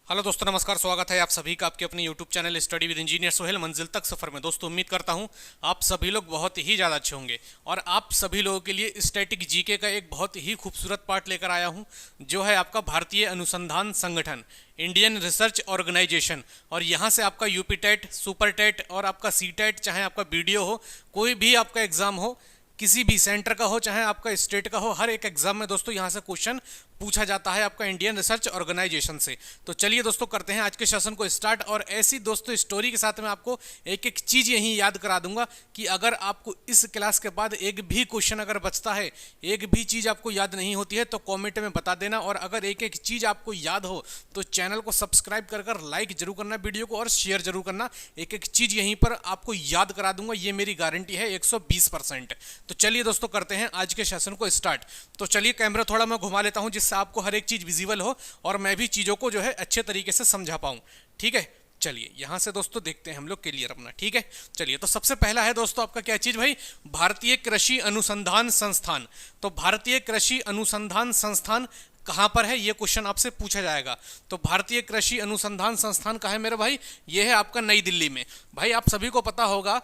Hello दोस्तों, नमस्कार। स्वागत है आप सभी का आपके अपने YouTube channel study with engineer Sohail मंजिल तक सफ़र में। दोस्तों, उम्मीद करता हूं आप सभी लोग बहुत ही ज़्यादा अच्छे होंगे और आप सभी लोगों के लिए स्टैटिक जीके का एक बहुत ही खूबसूरत पार्ट लेकर आया हूं, जो है आपका भारतीय अनुसंधान संगठन, इंडियन रिसर्च ऑर्गेनाइजेशन। और यहाँ से आपका यूपी टेट, सुपर टेट और आपका सी टेट, चाहे आपका बीडीओ हो, कोई भी आपका एग्ज़ाम हो, किसी भी सेंटर का हो, चाहे आपका स्टेट का हो, हर एक एग्जाम में दोस्तों यहाँ से क्वेश्चन पूछा जाता है आपका इंडियन रिसर्च ऑर्गेनाइजेशन से। तो चलिए दोस्तों, करते हैं आज के सेशन को स्टार्ट। और ऐसी दोस्तों स्टोरी के साथ मैं आपको एक एक चीज़ यहीं याद करा दूंगा कि अगर आपको इस क्लास के बाद एक भी क्वेश्चन अगर बचता है, एक भी चीज़ आपको याद नहीं होती है, तो कॉमेंट में बता देना। और अगर एक एक चीज़ आपको याद हो तो चैनल को सब्सक्राइब कर लाइक जरूर करना वीडियो को, और शेयर जरूर करना। एक एक चीज़ यहीं पर आपको याद करा दूंगा, ये मेरी गारंटी है 120%। तो चलिए दोस्तों, करते हैं आज के सेशन को स्टार्ट। तो चलिए, कैमरा थोड़ा मैं घुमा लेता हूं जिससे आपको हर एक चीज विजिबल हो और मैं भी चीजों को जो है अच्छे तरीके से समझा पाऊं। ठीक है, चलिए यहां से दोस्तों देखते हैं हम लोग क्लियर अपना। ठीक है, चलिए। तो सबसे पहला है दोस्तों आपका क्या चीज भाई, भारतीय कृषि अनुसंधान संस्थान। तो भारतीय कृषि अनुसंधान संस्थान कहां पर है, ये क्वेश्चन आपसे पूछा जाएगा। तो भारतीय कृषि अनुसंधान संस्थान कहाँ है मेरे भाई, ये है आपका नई दिल्ली में। भाई आप सभी को पता होगा,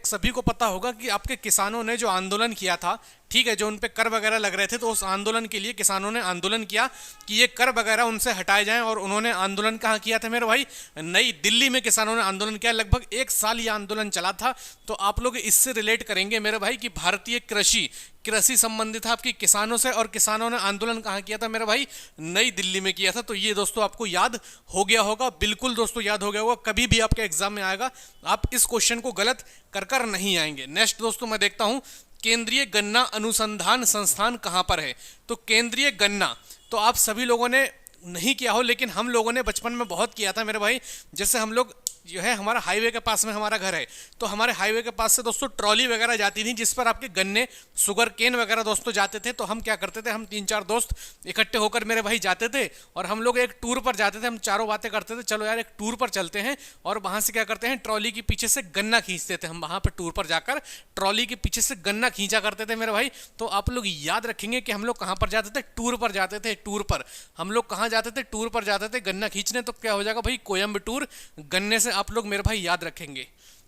सभी को पता होगा कि आपके किसानों ने जो आंदोलन किया था, ठीक है, जो उन पे कर वगैरह लग रहे थे, तो उस आंदोलन के लिए किसानों ने आंदोलन किया कि ये कर वगैरह उनसे हटाए जाएं। और उन्होंने आंदोलन कहाँ किया था मेरे भाई, नई दिल्ली में किसानों ने आंदोलन किया। लगभग 1 साल ये आंदोलन चला था। तो आप लोग इससे रिलेट करेंगे मेरे भाई कि भारतीय कृषि संबंधित था आपकी किसानों से, और किसानों ने आंदोलन कहाँ किया था मेरे भाई, नई दिल्ली में किया था। तो ये दोस्तों आपको याद हो गया होगा, बिल्कुल दोस्तों याद हो गया होगा। कभी भी आपके एग्जाम में आएगा, आप इस क्वेश्चन को गलत कर नहीं आएंगे। नेक्स्ट दोस्तों मैं देखता हूं, केंद्रीय गन्ना अनुसंधान संस्थान कहां पर है। तो केंद्रीय गन्ना, तो आप सभी लोगों ने नहीं किया हो, लेकिन हम लोगों ने बचपन में बहुत किया था मेरे भाई। जैसे हम लोग जो है, हमारा हाईवे के पास में हमारा घर है, तो हमारे हाईवे के पास से दोस्तों ट्रॉली वगैरह जाती थी जिस पर आपके गन्ने, शुगर केन वगैरह दोस्तों जाते थे। तो हम क्या करते थे, हम 3-4 दोस्त इकट्ठे होकर मेरे भाई जाते थे, और हम लोग एक टूर पर जाते थे। हम चारों बातें करते थे, चलो यार एक टूर पर चलते हैं, और वहां से क्या करते हैं, ट्रॉली के पीछे से गन्ना खींचते थे। हम वहां पर टूर पर जाकर ट्रॉली के पीछे से गन्ना खींचा करते थे मेरे भाई। तो आप लोग याद रखेंगे कि हम लोग कहां पर जाते थे, टूर पर जाते थे। टूर पर हम लोग कहां जाते थे, टूर पर जाते थे गन्ना खींचने। तो क्या हो जाएगा भाई, कोयम्बटूर। गन्ने से आप लोग मेरे भाई याद रखेंगे,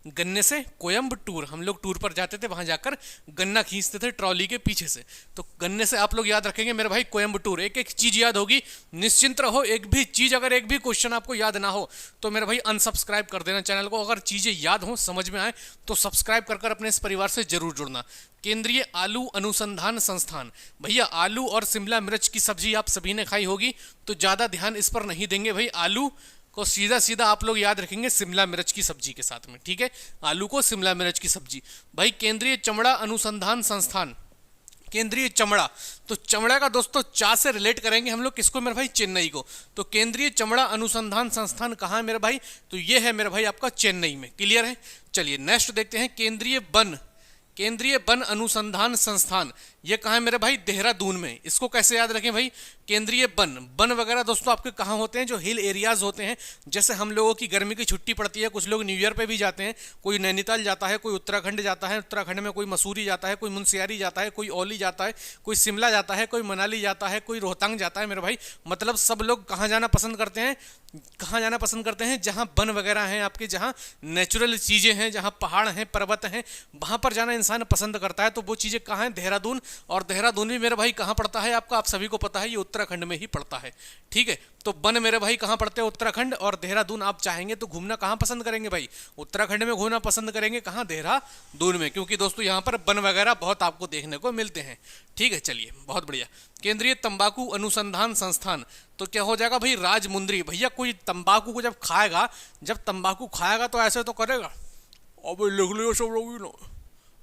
गन्ने से कोयम्बटूर। हम लोग टूर पर जाते थे, वहां जाकर गन्ना खींचते थे ट्रॉली के पीछे से। तो गन्ने से आप लोग याद रखेंगे मेरे भाई कोयम्बटूर। एक एक चीज याद होगी, निश्चिंत रहो। एक भी चीज, अगर एक भी क्वेश्चन आपको याद ना हो तो मेरे भाई अनसब्सक्राइब कर देना चैनल को। अगर चीजें याद हो, समझ में आए, तो सब्सक्राइब कर अपने इस परिवार से जरूर जुड़ना। केंद्रीय आलू अनुसंधान संस्थान, भैया आलू और शिमला मिर्च की सब्जी आप सभी ने खाई होगी, तो ज्यादा ध्यान इस पर नहीं देंगे भाई। आलू को सीधा सीधा आप लोग याद रखेंगे शिमला मिर्च की सब्जी के साथ में। ठीक है, आलू को शिमला मिर्च की सब्जी। भाई केंद्रीय चमड़ा अनुसंधान संस्थान, केंद्रीय चमड़ा, तो चमड़ा का दोस्तों चा से रिलेट करेंगे हम लोग किसको मेरे भाई, चेन्नई को। तो केंद्रीय चमड़ा अनुसंधान संस्थान कहाँ है मेरे भाई, तो ये है मेरे भाई आपका चेन्नई में। क्लियर है, चलिए नेक्स्ट देखते हैं, केंद्रीय वन अनुसंधान संस्थान, ये कहाँ है मेरे भाई, देहरादून में। इसको कैसे याद रखें भाई, केंद्रीय वन वगैरह दोस्तों आपके कहाँ होते हैं, जो हिल एरियाज होते हैं। जैसे हम लोगों की गर्मी की छुट्टी पड़ती है, कुछ लोग न्यू ईयर पे भी जाते हैं, कोई नैनीताल जाता है, कोई उत्तराखंड जाता है, उत्तराखंड में कोई मसूरी जाता है, कोई मुनस्यारी जाता है, कोई औली जाता है, कोई शिमला जाता है, कोई मनाली जाता है, कोई रोहतांग जाता है मेरे भाई। मतलब सब लोग कहाँ जाना पसंद करते हैं, कहाँ जाना पसंद करते हैं, जहाँ वन वगैरह हैं आपके, जहाँ नेचुरल चीज़ें हैं, जहाँ पहाड़ हैं, पर्वत हैं, वहाँ पर जाना इंसान पसंद करता है। तो वो चीज़ें कहाँ हैं, देहरादून। और देहरादून भी मेरे भाई कहाँ पड़ता है आपका, आप सभी को पता है, ये उत्तराखंड में ही पड़ता है। ठीक है, तो वन मेरे भाई कहाँ पड़ते हैं, उत्तराखंड। और देहरादून आप चाहेंगे तो घूमना कहाँ पसंद करेंगे भाई, उत्तराखंड में घूमना पसंद करेंगे, कहाँ, देहरादून में, क्योंकि दोस्तों यहाँ पर वन वगैरह बहुत आपको देखने को मिलते हैं। ठीक है, चलिए बहुत बढ़िया। केंद्रीय तंबाकू अनुसंधान संस्थान, तो क्या हो जाएगा भाई, राजमुंद्री। भैया कोई तंबाकू को जब खाएगा, जब तंबाकू खाएगा तो ऐसे तो करेगा, अब लिख लियो सब लोग,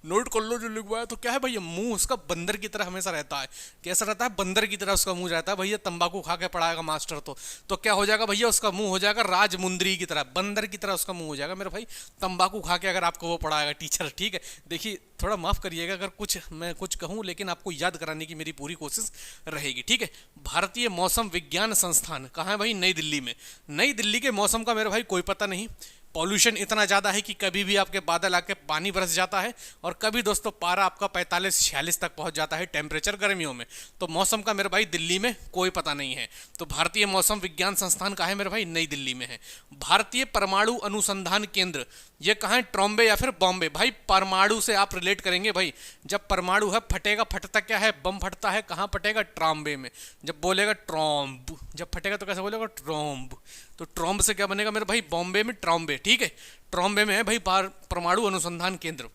नोट कर लो जो लिखवाया। तो क्या है भैया, मुंह उसका बंदर की तरह हमेशा रहता है। कैसा रहता है, बंदर की तरह उसका मुंह रहता है भैया। तंबाकू खा के पढ़ाएगा मास्टर तो क्या हो जाएगा भैया, उसका मुंह हो जाएगा राजमुंद्री की तरह, बंदर की तरह उसका मुंह हो जाएगा मेरे भाई, तंबाकू खा के अगर आपको वो पढ़ाएगा टीचर। ठीक है, देखिए थोड़ा माफ करिएगा अगर मैं कुछ कहूँ, लेकिन आपको याद कराने की मेरी पूरी कोशिश रहेगी। ठीक है, भारतीय मौसम विज्ञान संस्थान कहाँ है भाई, नई दिल्ली में। नई दिल्ली के मौसम का मेरे भाई कोई पता नहीं, पॉल्यूशन इतना ज़्यादा है कि कभी भी आपके बादल आके पानी बरस जाता है, और कभी दोस्तों पारा आपका 45-46 तक पहुंच जाता है टेम्परेचर गर्मियों में। तो मौसम का मेरे भाई दिल्ली में कोई पता नहीं है। तो भारतीय मौसम विज्ञान संस्थान कहाँ है मेरे भाई? नई दिल्ली में है। भारतीय परमाणु अनुसंधान केंद्र ये कहाँ है? ट्रॉम्बे या फिर बॉम्बे। भाई परमाणु से आप रिलेट करेंगे भाई, जब परमाणु है फटेगा, फटता क्या है? बम फटता है, कहाँ फटेगा? ट्रॉम्बे में। जब बोलेगा ट्रॉम्ब, जब फटेगा तो कैसे बोलेगा? ट्रॉम्ब। तो ट्रॉम्ब से क्या बनेगा मेरे भाई? बॉम्बे में ट्रॉम्बे। ठीक है, ट्रॉम्बे में है भाई परमाणु अनुसंधान केंद्र।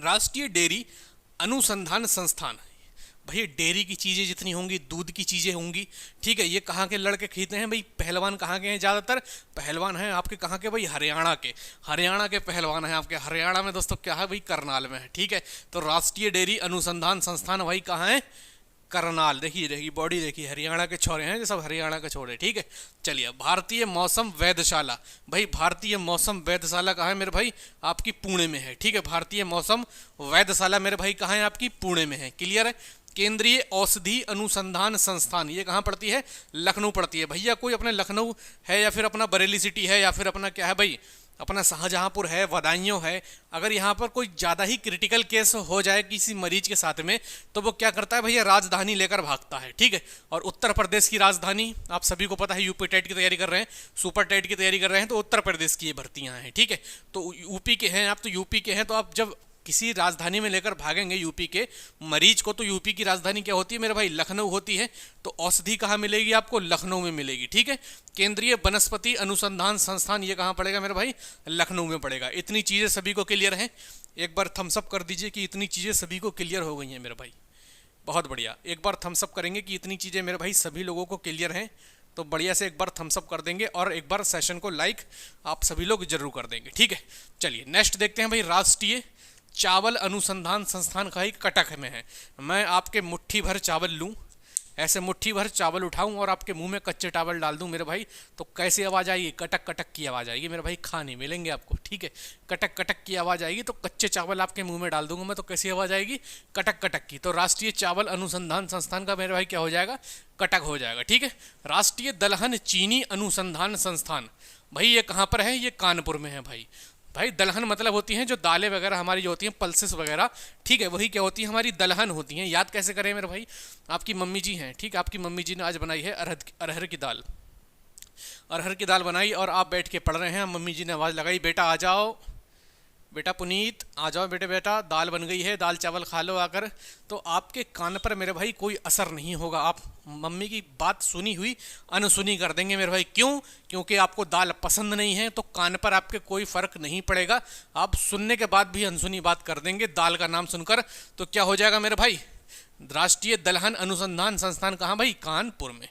राष्ट्रीय डेयरी अनुसंधान संस्थान, भाई डेयरी की चीज़ें जितनी होंगी, दूध की चीज़ें होंगी, ठीक है, ये कहाँ के लड़के खरीदते हैं भाई? पहलवान कहाँ के हैं ज़्यादातर? पहलवान हैं आपके कहाँ के भाई? हरियाणा के। हरियाणा के पहलवान हैं आपके। हरियाणा में दोस्तों क्या है भाई? करनाल में है। ठीक है, तो राष्ट्रीय डेयरी अनुसंधान संस्थान भाई कहाँ है? करनाल। देखिए देखिए बॉडी देखिए, हरियाणा के छोरे हैं, ये सब हरियाणा के छोरे। ठीक है, चलिए भारतीय मौसम वेधशाला, भाई भारतीय मौसम वेधशाला कहाँ है मेरे भाई? आपकी पुणे में है। ठीक है, भारतीय मौसम वेधशाला मेरे भाई कहाँ है? आपकी पुणे में है। क्लियर है? केंद्रीय औषधि अनुसंधान संस्थान ये कहाँ पड़ती है? लखनऊ पड़ती है। भैया कोई अपने लखनऊ है या फिर अपना बरेली सिटी है या फिर अपना क्या है भाई, अपना शाहजहांपुर है, बदायूं है, अगर यहाँ पर कोई ज़्यादा ही क्रिटिकल केस हो जाए किसी मरीज के साथ में, तो वो क्या करता है भैया? राजधानी लेकर भागता है। ठीक है, और उत्तर प्रदेश की राजधानी आप सभी को पता है, यूपी टेट की तैयारी कर रहे हैं, सुपर टेट की तैयारी कर रहे हैं, तो उत्तर प्रदेश की ये भर्तियाँ हैं। ठीक है, तो यूपी के हैं आप, तो यूपी के हैं, तो आप जब किसी राजधानी में लेकर भागेंगे यूपी के मरीज को, तो यूपी की राजधानी क्या होती है मेरे भाई? लखनऊ होती है। तो औषधि कहाँ मिलेगी आपको? लखनऊ में मिलेगी। ठीक है, केंद्रीय वनस्पति अनुसंधान संस्थान ये कहाँ पड़ेगा मेरे भाई? लखनऊ में पड़ेगा। इतनी चीज़ें सभी को क्लियर हैं? एक बार थम्सअप कर दीजिए कि इतनी चीज़ें सभी को क्लियर हो गई हैं मेरे भाई। बहुत बढ़िया, एक बार थम्सअप करेंगे कि इतनी चीज़ें मेरे भाई सभी लोगों को क्लियर हैं, तो बढ़िया से एक बार थम्सअप कर देंगे, और एक बार सेशन को लाइक आप सभी लोग जरूर कर देंगे। ठीक है, चलिए नेक्स्ट देखते हैं भाई। राष्ट्रीय चावल अनुसंधान संस्थान का ही कटक में है। मैं आपके मुट्ठी भर चावल लूँ, ऐसे मुट्ठी भर चावल उठाऊं और आपके मुंह में कच्चे चावल डाल दूं मेरे भाई, तो कैसी आवाज़ आएगी? कटक कटक की आवाज़ आएगी मेरे भाई। खाने मिलेंगे आपको। ठीक है, कटक कटक की आवाज़ आएगी। तो कच्चे चावल आपके मुंह में डाल दूंगा मैं, तो कैसी आवाज़ आएगी? कटक कटक की। तो राष्ट्रीय चावल अनुसंधान संस्थान का मेरे भाई क्या हो जाएगा? कटक हो जाएगा। ठीक है, राष्ट्रीय दलहन चीनी अनुसंधान संस्थान, भाई ये कहाँ पर है? ये कानपुर में है भाई। भाई दलहन मतलब होती हैं जो दालें वगैरह हमारी जो होती हैं, पल्सेस वगैरह, ठीक है, वही क्या होती है? हमारी दलहन होती हैं। याद कैसे करें मेरे भाई? आपकी मम्मी जी हैं, ठीक है, आपकी मम्मी जी ने आज बनाई है अरहर की दाल। अरहर की दाल बनाई और आप बैठ के पढ़ रहे हैं, मम्मी जी ने आवाज़ लगाई, बेटा आ जाओ, बेटा पुनीत आ जाओ, बेटे बेटा दाल बन गई है, दाल चावल खा लो आकर। तो आपके कान पर मेरे भाई कोई असर नहीं होगा, आप मम्मी की बात सुनी हुई अनसुनी कर देंगे मेरे भाई। क्यों? क्योंकि आपको दाल पसंद नहीं है, तो कान पर आपके कोई फर्क नहीं पड़ेगा, आप सुनने के बाद भी अनसुनी बात कर देंगे दाल का नाम सुनकर। तो क्या हो जाएगा मेरे भाई? राष्ट्रीय दलहन अनुसंधान संस्थान कहाँ भाई? कानपुर में।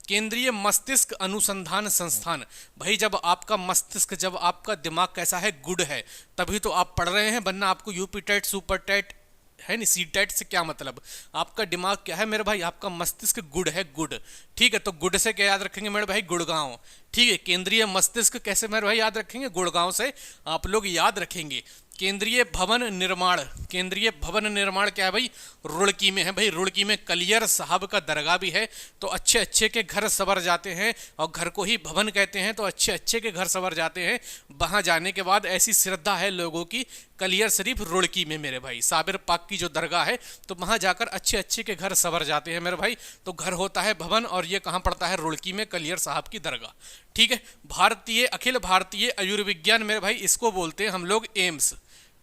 केंद्रीय मस्तिष्क अनुसंधान संस्थान, भाई जब आपका मस्तिष्क, जब आपका दिमाग कैसा है? गुड है, तभी तो आप पढ़ रहे हैं, वरना आपको यूपी टेट सुपर टेट है नहीं, सी टेट से क्या मतलब? आपका दिमाग क्या है मेरे भाई? आपका मस्तिष्क गुड है, गुड। ठीक है, तो गुड से क्या याद रखेंगे मेरे भाई? गुड़गांव। ठीक है, केंद्रीय मस्तिष्क कैसे मेरे भाई याद रखेंगे? गुड़गांव से आप लोग याद रखेंगे। केंद्रीय भवन निर्माण, केंद्रीय भवन निर्माण क्या है भाई? रुड़की में है भाई। रुड़की में कलियर साहब का दरगाह भी है, तो अच्छे अच्छे के घर सवर जाते हैं, और घर को ही भवन कहते हैं, तो अच्छे अच्छे के घर सवर जाते हैं। वहाँ जाने के बाद ऐसी श्रद्धा है लोगों की, कलियर शरीफ रुड़की में मेरे भाई, साबिर पाक की जो दरगाह है, तो वहाँ जाकर अच्छे अच्छे के घर सवर जाते हैं मेरे भाई। तो घर होता है भवन, और ये कहाँ पड़ता है? रुड़की में, कलियर साहब की दरगाह। ठीक है, भारतीय अखिल भारतीय आयुर्विज्ञान मेरे भाई, इसको बोलते हैं हम लोग एम्स।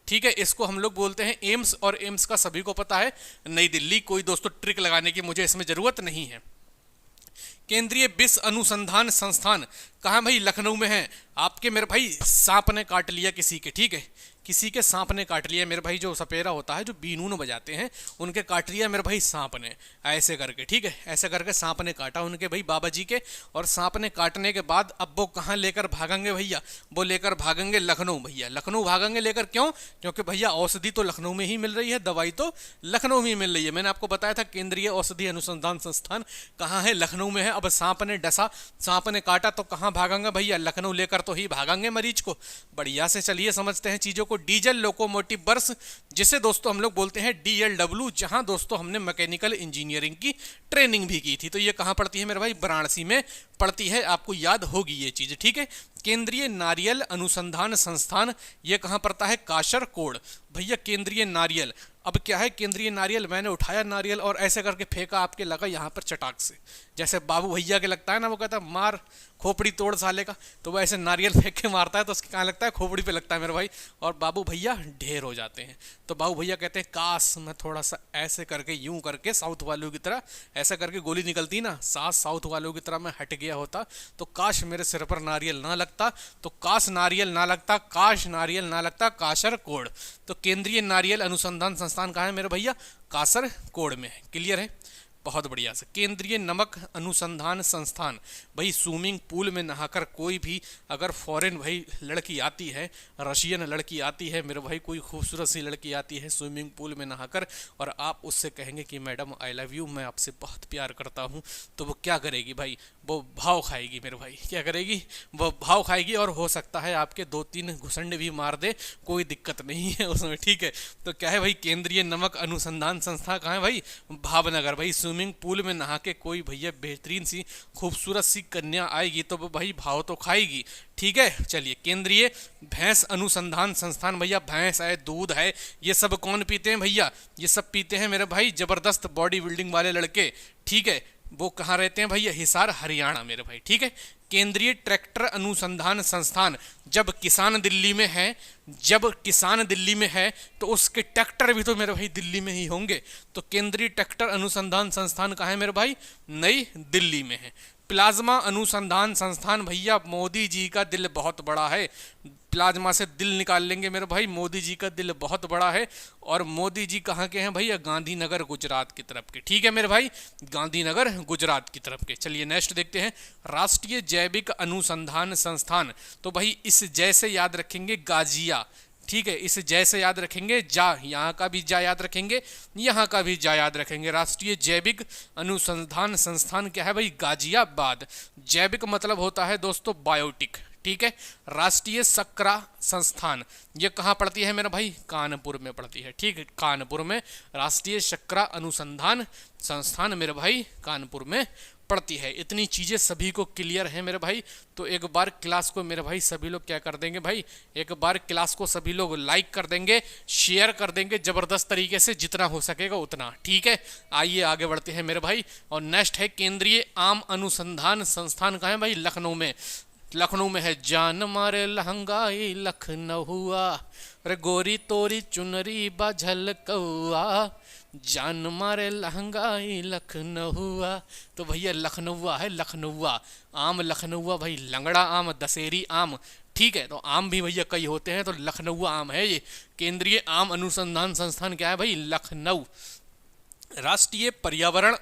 ठीक है, इसको हम लोग बोलते हैं एम्स, और एम्स का सभी को पता है नई दिल्ली। कोई दोस्तों ट्रिक लगाने की मुझे इसमें जरूरत नहीं है। केंद्रीय विष अनुसंधान संस्थान कहाँ भाई? लखनऊ में है। आपके मेरे भाई सांप ने काट लिया किसी के, ठीक है, किसी के सांप ने काट लिया मेरे भाई, जो सपेरा होता है, जो बीनून बजाते हैं, उनके काट लिया मेरे भाई सांप ने, ऐसे करके। ठीक है, ऐसे करके सांप ने काटा उनके भाई बाबा जी के, और सांप ने काटने के बाद अब वो कहाँ लेकर भागेंगे भैया? वो लेकर भागेंगे लखनऊ भैया। लखनऊ भागेंगे लेकर, क्यों? क्योंकि भैया औषधि तो लखनऊ में ही मिल रही है, दवाई तो लखनऊ में ही मिल रही है। मैंने आपको बताया था केंद्रीय औषधि अनुसंधान संस्थान कहाँ है? लखनऊ में है। अब सांप ने डसा, सांप ने काटा, तो कहाँ भागेंगे भैया? लखनऊ लेकर तो ही भागेंगे मरीज को। बढ़िया से चलिए समझते हैं चीज़ों को। को डीजल लोकोमोटिव वर्क्स, जिसे दोस्तों हम लोग बोलते हैं DLW, जहां दोस्तों हमने मैकेनिकल इंजीनियरिंग की ट्रेनिंग भी की थी। तो ये कहाँ पड़ती है मेरे भाई? वाराणसी में पड़ती है, आपको याद होगी ये चीज़, ठीक है। केंद्रीय नारियल अनुसंधान संस्थान, ये कहाँ पड़ता है? कासरकोड। भैया केंद्रीय नारियल, अब क्या है केंद्रीय नारियल, मैंने उठाया नारियल और ऐसे करके फेंका, आपके लगा यहाँ पर चटाक से, जैसे बाबू भैया के लगता है ना, वो कहता है मार खोपड़ी तोड़ साले का, तो वो ऐसे नारियल फेंक के मारता है तो उसके कहाँ लगता है? खोपड़ी पे लगता है मेरे भाई, और बाबू भैया ढेर हो जाते हैं। तो बाबू भैया कहते हैं काश मैं थोड़ा सा ऐसे करके, यूं करके साउथ वालों की तरह ऐसा करके गोली निकलती ना, साउथ वालों की तरह मैं हट गया होता, तो काश मेरे सिर पर नारियल ना लगता, तो काश नारियल ना लगता, काश नारियल ना लगता, कासरकोड। तो केंद्रीय नारियल अनुसंधान संस्थान कहाँ है मेरे भैया? कासरकोड में है। क्लियर है? बहुत बढ़िया से। केंद्रीय नमक अनुसंधान संस्थान, भाई स्विमिंग पूल में नहाकर कोई भी अगर फॉरेन भाई लड़की आती है, रशियन लड़की आती है मेरे भाई, कोई खूबसूरत सी लड़की आती है स्विमिंग पूल में नहाकर, और आप उससे कहेंगे कि मैडम आई लव यू, मैं आपसे बहुत प्यार करता हूँ, तो वो क्या करेगी भाई? वो भाव खाएगी मेरे भाई। क्या करेगी? वो भाव खाएगी, और हो सकता है आपके 2-3 घुसंड भी मार दे, कोई दिक्कत नहीं है उसमें, ठीक है। तो क्या है भाई? केंद्रीय नमक अनुसंधान संस्था कहाँ है भाई? भावनगर। भाई स्विमिंग पूल में नहा के कोई भैया बेहतरीन सी खूबसूरत सी कन्या आएगी तो वो भाई भाव तो खाएगी, ठीक है। चलिए, केंद्रीय भैंस अनुसंधान संस्थान, भैया भैंस है, दूध है, ये सब कौन पीते हैं भैया? ये सब पीते हैं मेरे भाई जबरदस्त बॉडी बिल्डिंग वाले लड़के, ठीक है। वो कहाँ रहते हैं भैया? हिसार हरियाणा मेरे भाई, ठीक है। केंद्रीय ट्रैक्टर अनुसंधान संस्थान, जब किसान दिल्ली में है, जब किसान दिल्ली में है तो उसके ट्रैक्टर भी तो मेरे भाई दिल्ली में ही होंगे। तो केंद्रीय ट्रैक्टर अनुसंधान संस्थान कहाँ है मेरे भाई? नई दिल्ली में है। प्लाज्मा अनुसंधान संस्थान, भैया मोदी जी का दिल बहुत बड़ा है, प्लाज्मा से दिल निकाल लेंगे मेरे भाई, मोदी जी का दिल बहुत बड़ा है। और मोदी जी कहाँ के हैं भैया? गांधीनगर गुजरात की तरफ के, ठीक है मेरे भाई, गांधीनगर गुजरात की तरफ के। चलिए नेक्स्ट देखते हैं, राष्ट्रीय जैविक अनुसंधान संस्थान, तो भाई इस जैसे याद रखेंगे गाजिया, ठीक है, इस जैसे याद रखेंगे, जा यहाँ का भी जा याद रखेंगे, यहाँ का भी जा याद रखेंगे। राष्ट्रीय जैविक अनुसंधान संस्थान क्या है भाई? गाजियाबाद। जैविक मतलब होता है दोस्तों बायोटिक, ठीक है। राष्ट्रीय शक्रा संस्थान, ये कहाँ पड़ती है मेरा भाई? कानपुर में पड़ती है, ठीक है, कानपुर में राष्ट्रीय शक्रा अनुसंधान संस्थान मेरे भाई कानपुर में पड़ती है। इतनी चीज़ें सभी को क्लियर है मेरे भाई। तो एक बार क्लास को मेरे भाई सभी लोग क्या कर देंगे भाई? एक बार क्लास को सभी लोग लाइक कर देंगे, शेयर कर देंगे ज़बरदस्त तरीके से, जितना हो सकेगा उतना, ठीक है। आइए आगे बढ़ते हैं मेरे भाई। और नेक्स्ट है केंद्रीय आम अनुसंधान संस्थान कहाँ है भाई? लखनऊ में। लखनऊ में है। जान मारे लहंगाई लखनऊ हुआ, अरे गोरी तोरी चुनरी बाझल कौआ, जान मारे लहंगाई लखनऊ हुआ। तो भैया लखनऊआ है, लखनऊआ आम, लखनऊआ भाई लंगड़ा आम, दशहरी आम, ठीक है। तो आम भी भैया कई होते हैं, तो लखनऊआ आम है ये। केंद्रीय आम अनुसंधान संस्थान क्या है भाई? लखनऊ। राष्ट्रीय पर्यावरण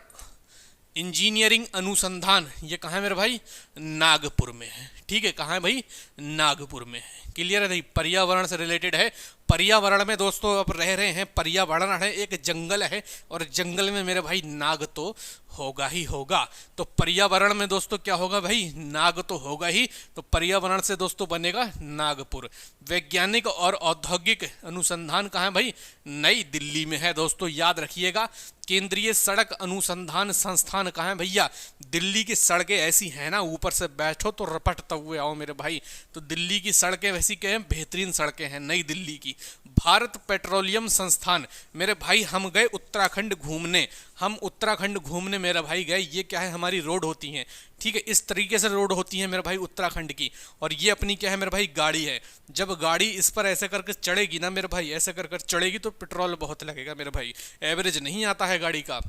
इंजीनियरिंग अनुसंधान, ये कहाँ है मेरे भाई? नागपुर में है, ठीक है। कहाँ है भाई? नागपुर में है। क्लियर है भाई? पर्यावरण से रिलेटेड है। पर्यावरण में दोस्तों अब रह रहे हैं, पर्यावरण है, एक जंगल है, और जंगल में मेरे भाई नाग तो होगा ही होगा। तो पर्यावरण में दोस्तों क्या होगा भाई? नाग तो होगा ही। तो पर्यावरण से दोस्तों बनेगा नागपुर। वैज्ञानिक और औद्योगिक अनुसंधान कहाँ है भाई? नई दिल्ली में है दोस्तों, याद रखिएगा। केंद्रीय सड़क अनुसंधान संस्थान कहाँ है भैया? दिल्ली की सड़कें ऐसी हैं ना, ऊपर से बैठो तो रपटते हुए आओ मेरे भाई। तो दिल्ली की सड़कें वैसी क्या हैं? बेहतरीन सड़कें हैं नई दिल्ली की। भारत पेट्रोलियम संस्थान, मेरे भाई हम गए उत्तराखंड घूमने, हम उत्तराखंड घूमने मेरे भाई गए। ये क्या है? हमारी रोड होती हैं, ठीक है, इस तरीके से रोड होती है मेरे भाई उत्तराखंड की। और ये अपनी क्या है मेरे भाई? गाड़ी है। जब गाड़ी इस पर ऐसे करके चढ़ेगी ना मेरे भाई, ऐसे कर चढ़ेगी तो पेट्रोल बहुत लगेगा मेरे भाई, एवरेज नहीं आता है गाड़ी का,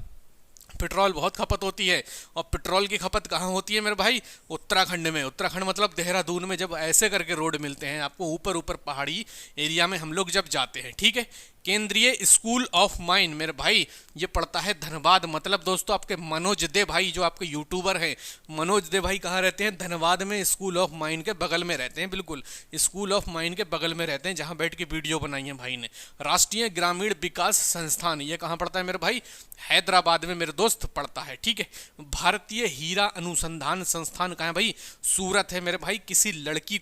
पेट्रोल बहुत खपत होती है। और पेट्रोल की खपत कहाँ होती है मेरे भाई? उत्तराखंड में। उत्तराखंड मतलब देहरादून में, जब ऐसे करके रोड मिलते हैं आपको ऊपर ऊपर पहाड़ी एरिया में हम लोग जब जाते हैं, ठीक है। केंद्रीय स्कूल ऑफ माइन मेरे भाई ये पड़ता है धनबाद। मतलब दोस्तों आपके मनोज दे भाई जो आपके यूट्यूबर हैं, मनोज दे भाई कहाँ रहते हैं? धनबाद में स्कूल ऑफ माइन के बगल में रहते हैं। बिल्कुल स्कूल ऑफ माइन के बगल में रहते हैं, जहाँ बैठ के वीडियो बनाई है भाई ने। राष्ट्रीय ग्रामीण विकास संस्थान ये कहाँ पड़ता है मेरे भाई? हैदराबाद में मेरे दोस्त पड़ता है। ठीक है, भारतीय हीरा अनुसंधान संस्थान कहाँ है भाई? सूरत है मेरे भाई। किसी लड़की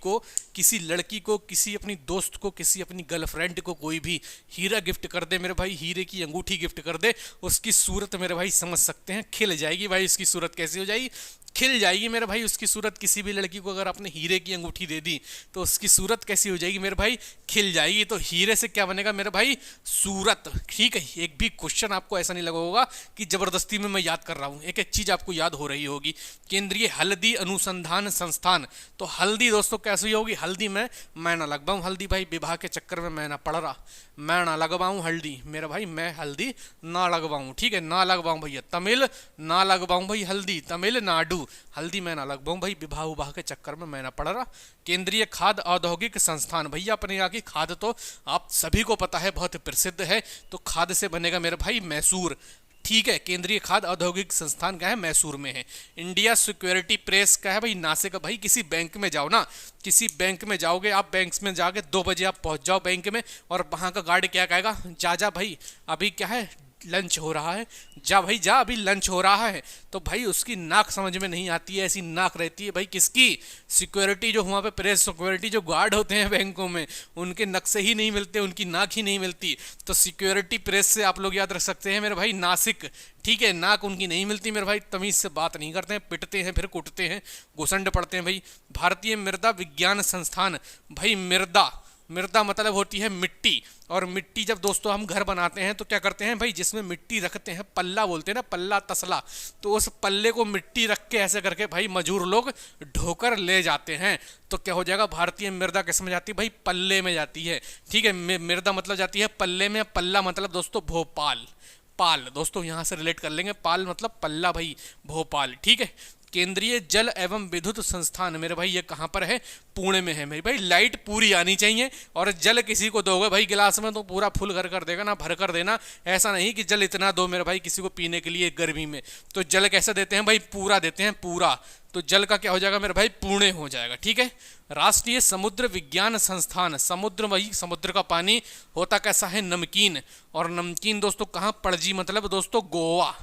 को किसी अपनी दोस्त को, किसी अपनी गर्लफ्रेंड को कोई भी हीरा गिफ्ट कर दे मेरे भाई, हीरे की अंगूठी गिफ्ट कर दे, उसकी सूरत मेरे भाई समझ सकते हैं खिल जाएगी भाई। उसकी सूरत कैसी हो जाएगी? खिल जाएगी मेरे भाई उसकी सूरत। किसी भी लड़की को अगर आपने हीरे की अंगूठी दे दी तो उसकी सूरत कैसी हो जाएगी मेरे भाई? खिल जाएगी। तो हीरे से क्या बनेगा मेरे भाई? सूरत। ठीक है, एक भी क्वेश्चन आपको ऐसा नहीं लगा होगा कि जबरदस्ती में मैं याद कर रहा हूं, एक एक चीज आपको याद हो रही होगी। केंद्रीय हल्दी अनुसंधान संस्थान, तो हल्दी दोस्तों कैसी होगी? हल्दी में मैं ना लगवाऊं हल्दी भाई, विवाह के चक्कर में मैं ना पड़ रहा, मैं ना लगवाऊं हल्दी मेरा भाई, मैं हल्दी ना लगवाऊं। ठीक है, ना लगवाऊं भैया तमिल, ना लगवाऊं भाई हल्दी तमिलनाडु, हल्दी मैं ना लगवाऊं भाई, विवाह उबाह के चक्कर में मैं ना पड़ रहा। केंद्रीय खाद्य औद्योगिक संस्थान, भैया अपने यहाँ की खाद्य तो आप सभी को पता है बहुत प्रसिद्ध है, तो खाद्य से बनेगा मेरे भाई मैसूर। ठीक है, केंद्रीय खाद्य औद्योगिक संस्थान का है मैसूर में है। इंडिया सिक्योरिटी प्रेस का है भाई नासिक। भाई किसी बैंक में जाओ ना, किसी बैंक में जाओगे आप, बैंक में जाके 2 बजे आप पहुंच जाओ बैंक में, और वहां का गार्ड क्या कहेगा? जा जा भाई अभी क्या है लंच हो रहा है, जा भाई जा अभी लंच हो रहा है। तो भाई उसकी नाक समझ में नहीं आती है, ऐसी नाक रहती है भाई किसकी? सिक्योरिटी जो वहाँ पे प्रेस सिक्योरिटी जो गार्ड होते हैं बैंकों में, उनके नक्शे ही नहीं मिलते, उनकी नाक ही नहीं मिलती। तो सिक्योरिटी प्रेस से आप लोग याद रख सकते हैं मेरे भाई नासिक। ठीक है, नाक उनकी नहीं मिलती मेरे भाई, तमीज से बात नहीं करते हैं, पिटते हैं फिर कूटते हैं, घुसंड पड़ते हैं भाई। भारतीय मृदा विज्ञान संस्थान, भाई मृदा मतलब होती है मिट्टी, और मिट्टी जब दोस्तों हम घर बनाते हैं तो क्या करते हैं भाई? जिसमें मिट्टी रखते हैं, पल्ला बोलते हैं ना, पल्ला तसला, तो उस पल्ले को मिट्टी रख के ऐसे करके भाई मजदूर लोग ढोकर ले जाते हैं। तो क्या हो जाएगा? भारतीय मृदा किस में जाती है भाई? पल्ले में जाती है। ठीक है, मृदा मतलब जाती है पल्ले में, पल्ला मतलब दोस्तों भोपाल, पाल दोस्तों यहां से रिलेट कर लेंगे, पाल मतलब पल्ला भाई, भोपाल। ठीक है, केंद्रीय जल एवं विद्युत संस्थान मेरे भाई ये कहाँ पर है? पुणे में है मेरे भाई। लाइट पूरी आनी चाहिए, और जल किसी को दोगे भाई गिलास में तो पूरा फुल कर देगा ना, भर कर देना। ऐसा नहीं कि जल इतना दो मेरे भाई किसी को पीने के लिए गर्मी में, तो जल कैसे देते हैं भाई? पूरा देते हैं, पूरा। तो जल का क्या हो जाएगा मेरे भाई? पुणे हो जाएगा। ठीक है, राष्ट्रीय समुद्र विज्ञान संस्थान, समुद्र वही समुद्र का पानी होता कैसा है? नमकीन। और नमकीन दोस्तों कहाँ? पणजी मतलब दोस्तों गोवा।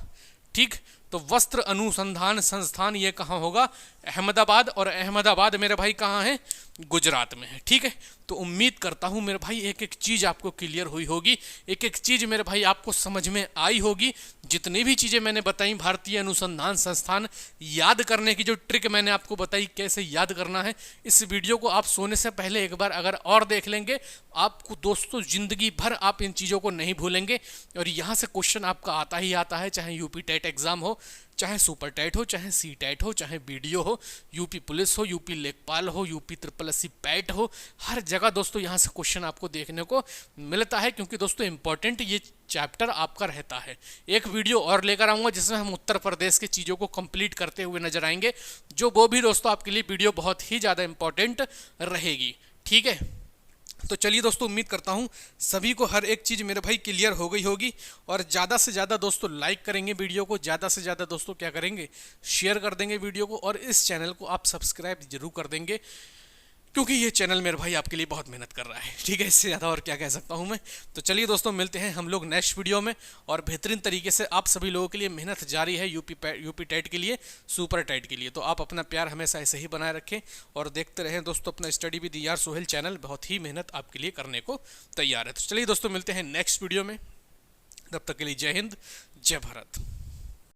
ठीक, तो वस्त्र अनुसंधान संस्थान ये कहाँ होगा? अहमदाबाद, और अहमदाबाद मेरे भाई कहाँ है? गुजरात में है। ठीक है, तो उम्मीद करता हूँ मेरे भाई एक एक चीज़ आपको क्लियर हुई होगी, एक एक चीज़ मेरे भाई आपको समझ में आई होगी। जितनी भी चीज़ें मैंने बताई, भारतीय अनुसंधान संस्थान याद करने की जो ट्रिक मैंने आपको बताई कैसे याद करना है, इस वीडियो को आप सोने से पहले एक बार अगर और देख लेंगे, आपको दोस्तों जिंदगी भर आप इन चीज़ों को नहीं भूलेंगे। और यहाँ से क्वेश्चन आपका आता ही आता है, चाहे यूपी टेट एग्जाम हो, चाहे सुपर टेट हो, चाहे सी टेट हो, चाहे बीडीओ हो, यूपी पुलिस हो, यूपी लेखपाल हो, यूपी ट्रिपल एससी पैट हो, हर जगह दोस्तों यहाँ से क्वेश्चन आपको देखने को मिलता है। क्योंकि दोस्तों इंपॉर्टेंट ये चैप्टर आपका रहता है। एक वीडियो और लेकर आऊँगा जिसमें हम उत्तर प्रदेश की चीज़ों को कंप्लीट करते हुए नजर आएंगे, जो वो भी दोस्तों आपके लिए वीडियो बहुत ही ज़्यादा इंपॉर्टेंट रहेगी। ठीक है, तो चलिए दोस्तों उम्मीद करता हूँ सभी को हर एक चीज़ मेरे भाई क्लियर हो गई होगी, और ज़्यादा से ज़्यादा दोस्तों लाइक करेंगे वीडियो को, ज़्यादा से ज़्यादा दोस्तों क्या करेंगे? शेयर कर देंगे वीडियो को, और इस चैनल को आप सब्सक्राइब जरूर कर देंगे, क्योंकि ये चैनल मेरे भाई आपके लिए बहुत मेहनत कर रहा है। ठीक है, इससे ज़्यादा और क्या कह सकता हूँ मैं। तो चलिए दोस्तों मिलते हैं हम लोग नेक्स्ट वीडियो में, और बेहतरीन तरीके से आप सभी लोगों के लिए मेहनत जारी है यूपी टेट के लिए, सुपर टेट के लिए। तो आप अपना प्यार हमेशा ऐसे ही बनाए रखें, और देखते रहें दोस्तों अपना स्टडी विद यार सोहेल चैनल, बहुत ही मेहनत आपके लिए करने को तैयार है। तो चलिए दोस्तों मिलते हैं नेक्स्ट वीडियो में, तब तक के लिए जय हिंद, जय भारत।